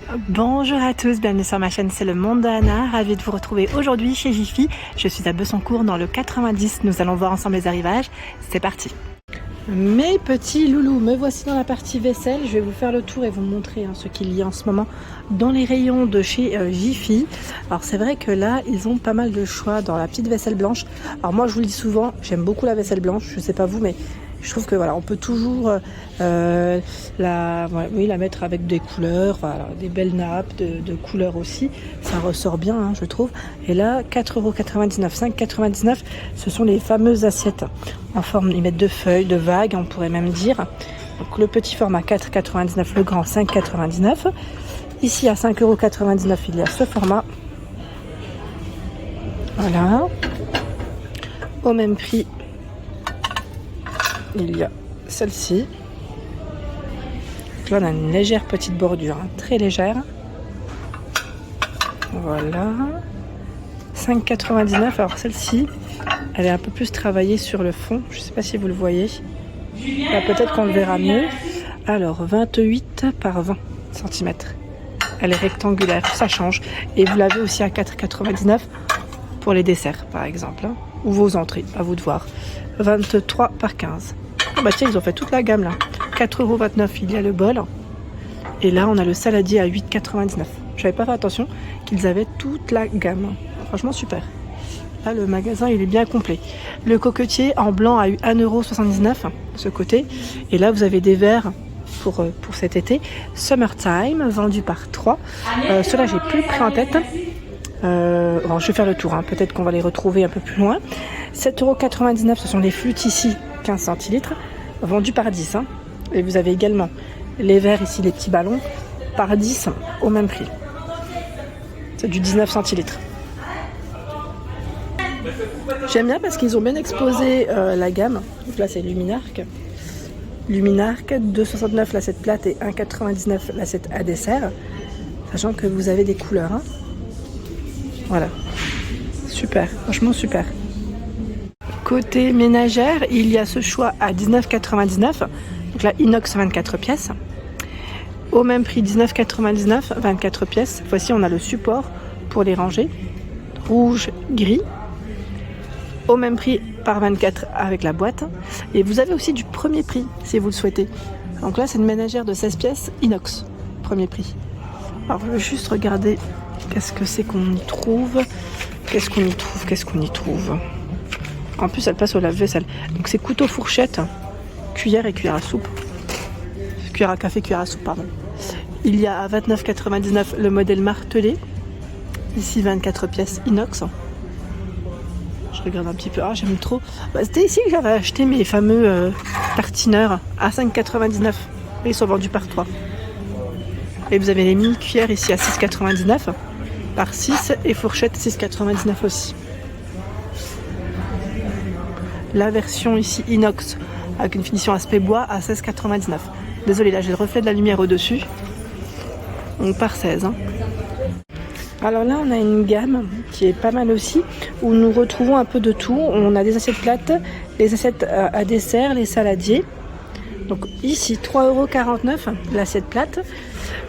Bonjour à tous, bienvenue sur ma chaîne, c'est le monde d'Anna, ravie de vous retrouver aujourd'hui chez Jiffy. Je suis à Bessancourt dans le 90, nous allons voir ensemble les arrivages, c'est parti. Mes petits loulous, me voici dans la partie vaisselle, je vais vous faire le tour et vous montrer ce qu'il y a en ce moment dans les rayons de chez Jiffy. Alors c'est vrai que là, ils ont pas mal de choix dans la petite vaisselle blanche. Alors moi je vous le dis souvent, j'aime beaucoup la vaisselle blanche, je sais pas vous mais... Je trouve que voilà, on peut toujours la mettre avec des couleurs, voilà, des belles nappes de couleurs aussi. Ça ressort bien, hein, je trouve. Et là, 4,99 €, 5,99 €, ce sont les fameuses assiettes en forme, ils mettent de feuilles, de vagues, on pourrait même dire. Donc le petit format 4,99 €, le grand 5,99 €. Ici à 5,99 €, il y a ce format. Voilà. Au même prix. Il y a celle-ci. Là, on a une légère petite bordure, hein, très légère. Voilà. 5,99 €. Alors celle-ci, elle est un peu plus travaillée sur le fond. Je ne sais pas si vous le voyez. Là, peut-être qu'on le verra mieux. Alors, 28 par 20 cm. Elle est rectangulaire, ça change. Et vous l'avez aussi à 4,99 € pour les desserts, par exemple. Hein, ou vos entrées, à vous de voir. 23 par 15. Oh bah tiens, ils ont fait toute la gamme là. 4,29 €, il y a le bol. Et là, on a le saladier à 8,99 €. Je n'avais pas fait attention qu'ils avaient toute la gamme. Franchement, super. Là, le magasin, il est bien complet. Le coquetier en blanc a eu 1,79 € de ce côté. Et là, vous avez des verres pour cet été. Summertime, vendu par 3. Ceux-là, j'ai plus pris en tête. Bon, je vais faire le tour, hein. Peut-être qu'on va les retrouver un peu plus loin. 7,99 €, ce sont les flûtes ici, 15 centilitres, vendus par 10. Hein. Et vous avez également les verres ici, les petits ballons, par 10 au même prix. C'est du 19 centilitres. J'aime bien parce qu'ils ont bien exposé la gamme. Donc là, c'est Luminarc. Luminarc, 2,69 € l'assiette plate et 1,99 € l'assiette à dessert. Sachant que vous avez des couleurs. Hein. Voilà, super, franchement super. Côté ménagère, il y a ce choix à 19,99 €, donc là inox 24 pièces. Au même prix 19,99 €, 24 pièces. Cette fois-ci, on a le support pour les ranger, rouge, gris. Au même prix par 24 avec la boîte. Et vous avez aussi du premier prix si vous le souhaitez. Donc là, c'est une ménagère de 16 pièces inox, premier prix. Alors, je vais juste regarder. Qu'est-ce que c'est qu'on y trouve? Qu'est-ce qu'on y trouve? En plus, elle passe au lave-vaisselle. Donc, c'est couteau, fourchette, cuillère et cuillère à soupe. Cuillère à café, cuillère à soupe, pardon. Il y a à 29,99 € le modèle martelé. Ici, 24 pièces inox. Je regarde un petit peu. Ah, j'aime trop. Bah, c'était ici que j'avais acheté mes fameux tartineurs à 5,99 €. Ils sont vendus par 3. Et vous avez les mini cuillères ici à 6,99 € par 6 et fourchette 6,99 € aussi. La version ici inox avec une finition aspect bois à 16,99 €. Désolée, là j'ai le reflet de la lumière au-dessus. Donc par 16. Hein. Alors là, on a une gamme qui est pas mal aussi, où nous retrouvons un peu de tout. On a des assiettes plates, les assiettes à dessert, les saladiers. Donc ici, 3,49 € l'assiette plate,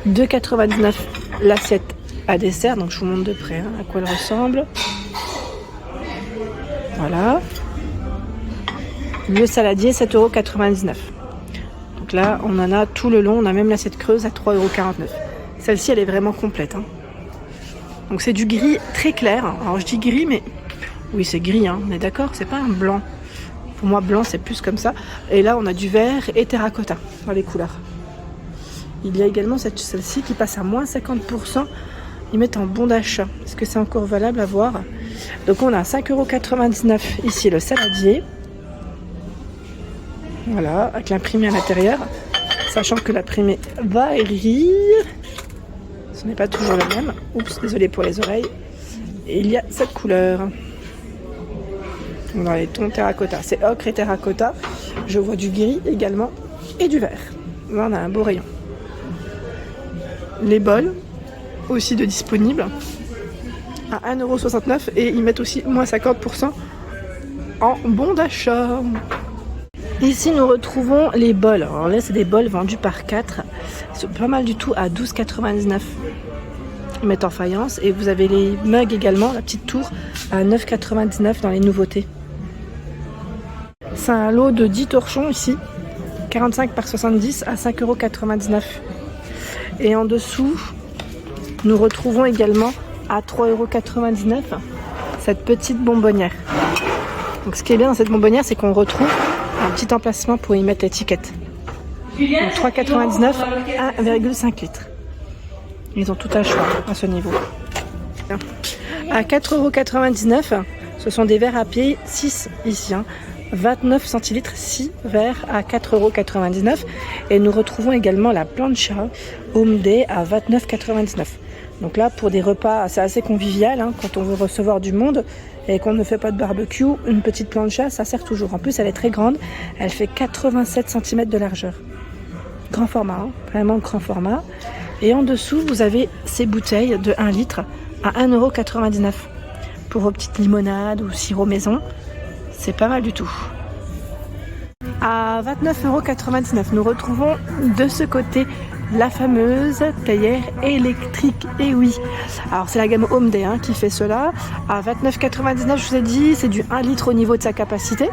2,99 € l'assiette à dessert. Donc je vous montre de près hein, à quoi elle ressemble. Voilà. Le saladier, 7,99 €. Donc là, on en a tout le long. On a même l'assiette creuse à 3,49 €. Celle-ci, elle est vraiment complète. Hein. Donc c'est du gris très clair. Alors je dis gris, mais oui, c'est gris. Hein. On est d'accord, c'est pas un blanc. Pour moi, blanc, c'est plus comme ça. Et là, on a du vert et terracotta dans les couleurs. Il y a également celle-ci qui passe à moins 50%. Ils mettent en bon d'achat. Est-ce que c'est encore valable à voir? Donc on a 5,99 € ici le saladier. Voilà, avec l'imprimé à l'intérieur. Sachant que l'imprimé varie. Ce n'est pas toujours le même. Oups, désolé pour les oreilles. Et il y a cette couleur. Dans les tons terracotta. C'est ocre et terracotta. Je vois du gris également et du vert. Là, on a un beau rayon. Les bols, aussi de disponibles, à 1,69 € et ils mettent aussi moins 50% en bon d'achat. Ici, nous retrouvons les bols. Alors là, c'est des bols vendus par 4 pas mal du tout à 12,99 €. Ils mettent en faïence. Et vous avez les mugs également, la petite tour, à 9,99 € dans les nouveautés. C'est un lot de 10 torchons ici, 45 par 70 à 5,99 €. Et en dessous, nous retrouvons également à 3,99 € cette petite bonbonnière. Donc ce qui est bien dans cette bonbonnière, c'est qu'on retrouve un petit emplacement pour y mettre l'étiquette. 3,99 €, 1,5 litres. Ils ont tout un choix à ce niveau. À 4,99 €, ce sont des verres à pied 6 ici. 29 centilitres, 6 verres à 4,99 €. Et nous retrouvons également la plancha Home Day à 29,99 €. Donc là, pour des repas, c'est assez convivial quand on veut recevoir du monde et qu'on ne fait pas de barbecue. Une petite plancha, ça sert toujours. En plus, elle est très grande. Elle fait 87 cm de largeur. Grand format, vraiment grand format. Et en dessous, vous avez ces bouteilles de 1 litre à 1,99 € pour vos petites limonades ou sirop maison. C'est pas mal du tout. À 29,99 €, nous retrouvons de ce côté la fameuse théière électrique. Et oui, alors c'est la gamme Home Day qui fait cela. À 29,99 €, je vous ai dit, c'est du 1 litre au niveau de sa capacité.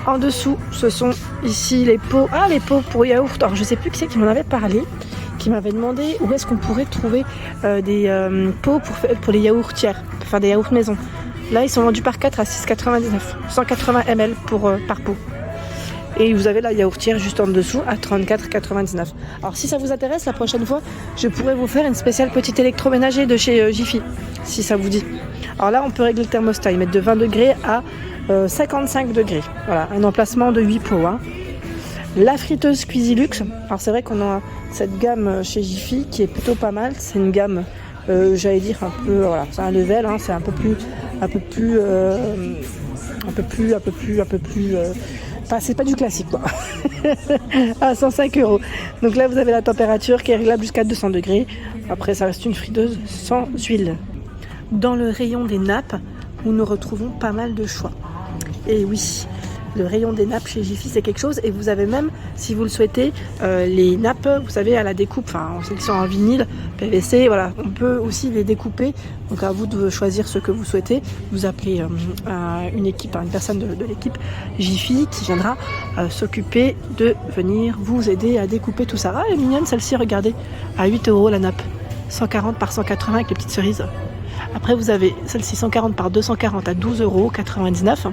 En dessous, ce sont ici les pots. Ah, les pots pour yaourt. Alors je sais plus qui c'est qui m'en avait parlé, qui m'avait demandé où est-ce qu'on pourrait trouver des pots pour les yaourtières, pour faire des yaourts maison. Là, ils sont vendus par 4 à 6,99 €, 180 ml par pot. Et vous avez la yaourtière juste en dessous à 34,99 €. Alors si ça vous intéresse, la prochaine fois, je pourrais vous faire une spéciale petite électroménager de chez Jiffy, si ça vous dit. Alors là, on peut régler le thermostat, ils mettent de 20 degrés à 55 degrés. Voilà, un emplacement de 8 pots. La friteuse Cuisilux. Alors c'est vrai qu'on a cette gamme chez Jiffy qui est plutôt pas mal. C'est une gamme, j'allais dire un peu, voilà, c'est un level, c'est un peu plus, c'est pas du classique quoi. À 105 €. Donc là vous avez la température qui est réglable jusqu'à 200 degrés. Après ça reste une friteuse sans huile. Dans le rayon des nappes, où nous retrouvons pas mal de choix. Et oui, le rayon des nappes chez Jiffy, c'est quelque chose. Et vous avez même, si vous le souhaitez, les nappes, vous savez, à la découpe. Enfin, on sait qu'ils sont en vinyle, PVC, voilà. On peut aussi les découper. Donc, à vous de choisir ce que vous souhaitez. Vous appelez une équipe, une personne de l'équipe Jiffy qui viendra s'occuper de venir vous aider à découper tout ça. Ah, elle est mignonne celle-ci, regardez. À 8 € la nappe. 140 par 180 avec les petites cerises. Après, vous avez celle-ci 140 par 240 à 12,99 €.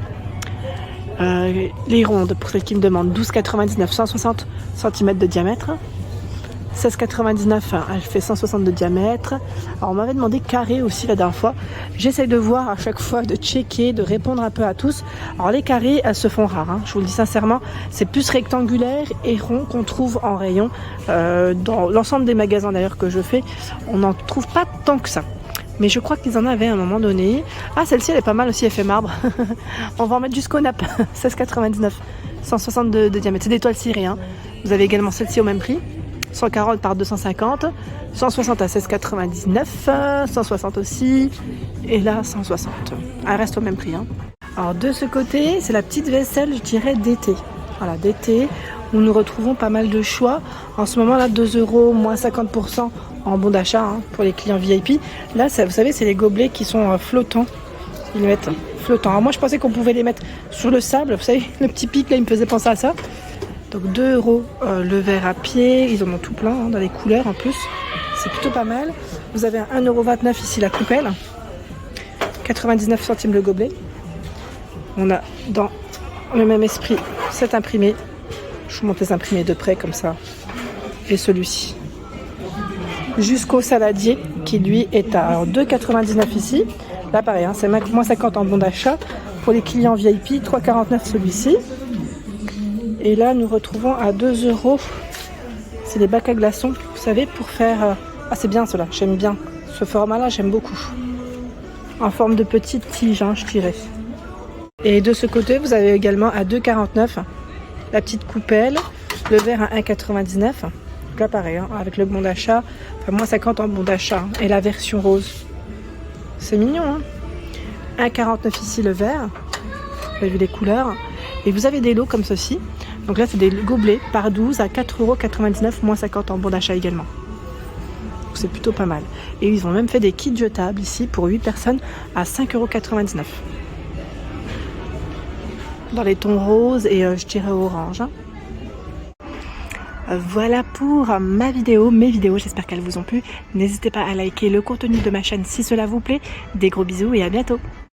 Les rondes, pour celles qui me demandent, 12,99 €, 160 cm de diamètre. 16,99 €, elle fait 160 de diamètre. Alors on m'avait demandé carré aussi la dernière fois. J'essaye de voir à chaque fois, de checker, de répondre un peu à tous. Alors les carrés, elles se font rares, je vous le dis sincèrement. C'est plus rectangulaire et rond qu'on trouve en rayon. Dans l'ensemble des magasins d'ailleurs que je fais, on n'en trouve pas tant que ça. Mais je crois qu'ils en avaient à un moment donné. Ah, celle-ci, elle est pas mal aussi, elle fait marbre. On va en mettre jusqu'au nappe. 16,99 €, 160 de diamètre. C'est des toiles cirées. Vous avez également celle-ci au même prix. 140 par 250. 160 à 16,99 €. 160 aussi. Et là, 160. Elle reste au même prix. Alors, de ce côté, c'est la petite vaisselle, je dirais, d'été. Voilà, d'été, où nous retrouvons pas mal de choix. En ce moment, là, 2 €, moins 50% en bon d'achat pour les clients VIP. Là, ça, vous savez, c'est les gobelets qui sont flottants. Ils les mettent flottants. Alors moi, je pensais qu'on pouvait les mettre sur le sable. Vous savez, le petit pic, là, il me faisait penser à ça. Donc 2 € le verre à pied. Ils en ont tout plein, dans les couleurs en plus. C'est plutôt pas mal. Vous avez à 1,29 € ici la coupelle. 99 centimes le gobelet. On a dans le même esprit cet imprimé. Je vous montre les imprimés de près comme ça. Et celui-ci. Jusqu'au saladier qui lui est à 2,99 € ici. Là pareil, c'est moins 50 en bon d'achat. Pour les clients VIP, 3,49 € celui-ci. Et là nous retrouvons à 2 €. C'est des bacs à glaçons, vous savez, pour faire... Ah c'est bien cela, j'aime bien. Ce format-là, j'aime beaucoup. En forme de petite tige, je dirais. Et de ce côté, vous avez également à 2,49 € la petite coupelle. Le verre à 1,99 €. Là pareil, avec le bon d'achat, enfin moins 50 en bon d'achat, et la version rose. C'est mignon, 1,49 € ici le verre. Vous avez vu les couleurs. Et vous avez des lots comme ceci. Donc là, c'est des gobelets par 12 à 4,99 €, moins 50 en bon d'achat également. Donc c'est plutôt pas mal. Et ils ont même fait des kits jetables ici pour 8 personnes à 5,99 €. Dans les tons roses et je dirais orange. Voilà pour mes vidéos, j'espère qu'elles vous ont plu. N'hésitez pas à liker le contenu de ma chaîne si cela vous plaît. Des gros bisous et à bientôt.